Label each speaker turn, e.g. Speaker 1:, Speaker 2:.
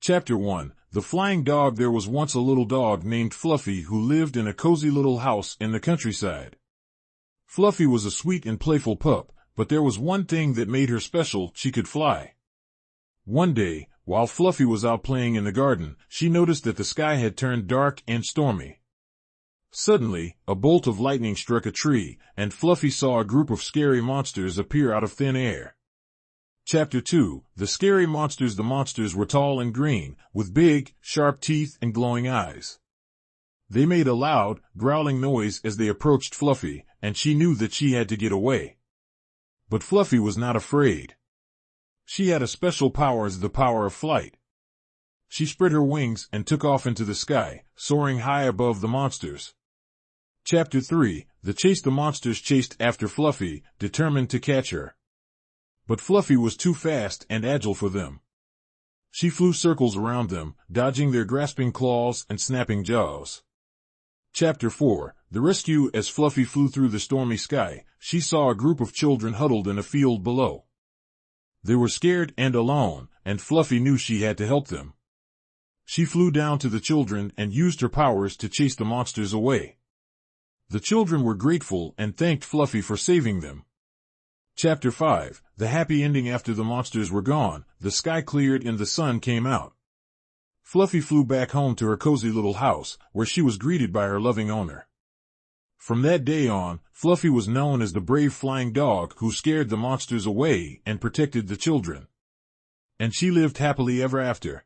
Speaker 1: Chapter 1. The Flying Dog. There was once a little dog named Fluffy who lived in a cozy little house in the countryside. Fluffy was a sweet and playful pup, but there was one thing that made her special: she could fly. One day, while Fluffy was out playing in the garden, she noticed that the sky had turned dark and stormy. Suddenly, a bolt of lightning struck a tree, and Fluffy saw a group of scary monsters appear out of thin air. Chapter 2. The Scary Monsters. The monsters were tall and green, with big, sharp teeth and glowing eyes. They made a loud, growling noise as they approached Fluffy, and she knew that she had to get away. But Fluffy was not afraid. She had a special power, the power of flight. She spread her wings and took off into the sky, soaring high above the monsters. Chapter 3. The Chase. The monsters chased after Fluffy, determined to catch her. But Fluffy was too fast and agile for them. She flew circles around them, dodging their grasping claws and snapping jaws. Chapter 4. The Rescue. As Fluffy flew through the stormy sky, she saw a group of children huddled in a field below. They were scared and alone, and Fluffy knew she had to help them. She flew down to the children and used her powers to chase the monsters away. The children were grateful and thanked Fluffy for saving them. Chapter 5. The Happy Ending. After the monsters were gone, the sky cleared and the sun came out. Fluffy flew back home to her cozy little house, where she was greeted by her loving owner. From that day on, Fluffy was known as the brave flying dog who scared the monsters away and protected the children. And she lived happily ever after.